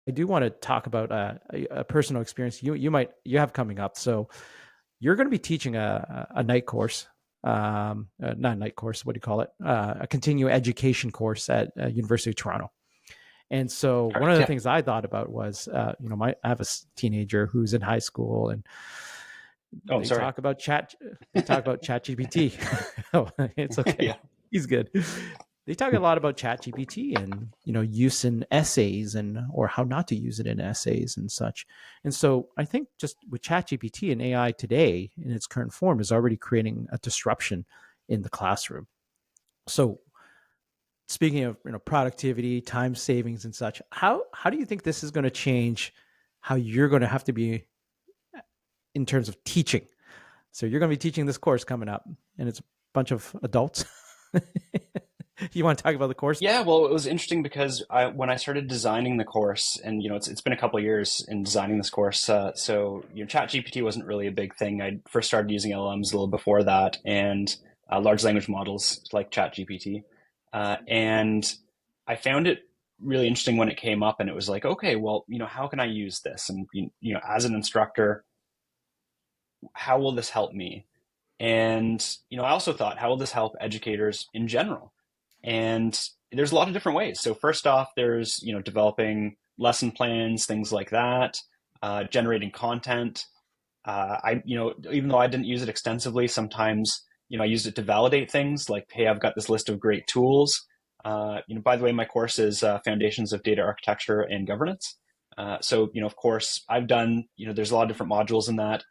I do want to talk about a personal experience you have coming up. So you're going to be teaching a night course, not a night course. What do you call it? A continuing education course at University of Toronto. And so one of Correct. the Yeah. things I thought about was, I have a teenager who's in high school, and Oh, they sorry. talk about chat GPT. Oh, it's okay. Yeah. He's good. They talk a lot about chat GPT and, use in essays and, or how not to use it in essays and such. And so I think just with chat GPT and AI today in its current form is already creating a disruption in the classroom. So speaking of, productivity, time savings and such, how do you think this is going to change how you're going to have to be in terms of teaching? So you're going to be teaching this course coming up, and it's a bunch of adults. You want to talk about the course? Yeah, well, it was interesting because when I started designing the course, and it's been a couple of years in designing this course, so ChatGPT wasn't really a big thing. I first started using LLMs a little before that, and large language models like ChatGPT, and I found it really interesting when it came up, and it was like, okay, well, how can I use this? And as an instructor, how will this help me? And I also thought, how will this help educators in general? And there's a lot of different ways. So first off, there's developing lesson plans, things like that, generating content. I even though I didn't use it extensively, sometimes I used it to validate things like, hey, I've got this list of great tools. By the way, my course is Foundations of Data Architecture and Governance. So of course, I've done there's a lot of different modules in that.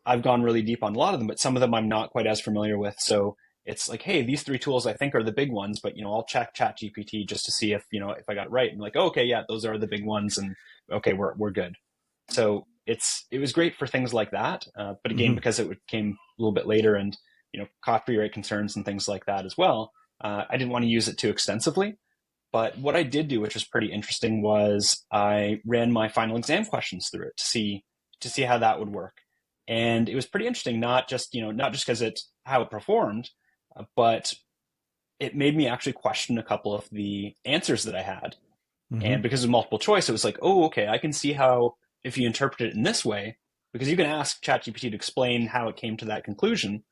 I've gone really deep on a lot of them, but some of them I'm not quite as familiar with. So it's like, hey, these three tools I think are the big ones, but I'll check ChatGPT just to see if if I got it right. And like, oh, okay, yeah, those are the big ones, and okay, we're good. So it was great for things like that. But again, Mm-hmm. because it came a little bit later, and copyright concerns and things like that as well, I didn't want to use it too extensively. But what I did do, which was pretty interesting, was I ran my final exam questions through it to see how that would work. And it was pretty interesting, not just because it's how it performed, but it made me actually question a couple of the answers that I had. Mm-hmm. And because of multiple choice, it was like, oh, okay, I can see how if you interpret it in this way, because you can ask ChatGPT to explain how it came to that conclusion,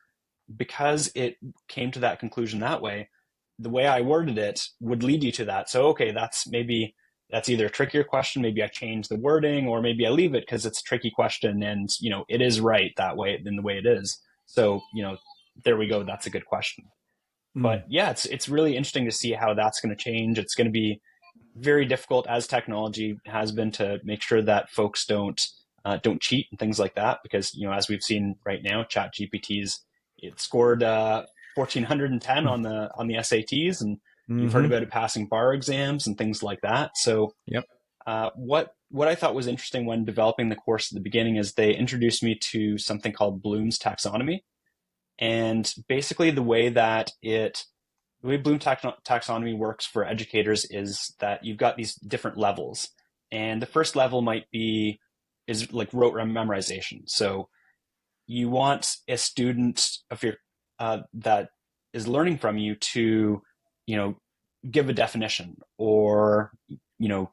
because it came to that conclusion that way, the way I worded it would lead you to that. So, okay, that's either a trickier question. Maybe I change the wording, or maybe I leave it because it's a tricky question and, it is right that way in the way it is. So, there we go. That's a good question. Mm. But yeah, it's really interesting to see how that's going to change. It's going to be very difficult as technology has been to make sure that folks don't cheat and things like that, because as we've seen right now, Chat GPT's it scored 1410 on the SATs, and you've heard Mm-hmm. about it passing bar exams and things like that. So Yep. what I thought was interesting when developing the course at the beginning is they introduced me to something called Bloom's taxonomy, and basically the way taxonomy works for educators is that you've got these different levels, and the first level is like rote memorization. So you want a student of your that is learning from you to you know give a definition, or you know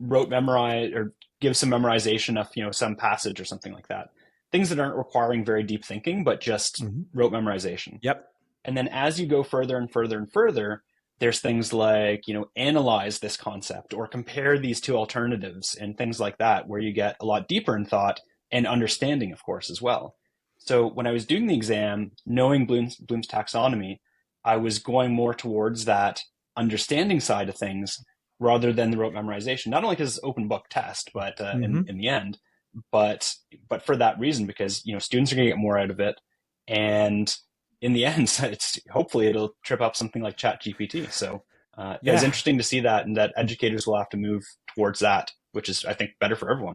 rote memorize, or give some memorization of some passage or something like that. Things that aren't requiring very deep thinking, but just Mm-hmm. rote memorization. Yep. And then as you go further and further and further, there's things like, analyze this concept or compare these two alternatives and things like that, where you get a lot deeper in thought and understanding, of course, as well. So when I was doing the exam, knowing Bloom's taxonomy, I was going more towards that understanding side of things rather than the rote memorization. Not only because it's open book test, but Mm-hmm. in the end, but for that reason, because students are going to get more out of it, and in the end, it's hopefully it'll trip up something like Chat GPT. So it was Yeah. interesting to see that, and that educators will have to move towards that, which is I think better for everyone.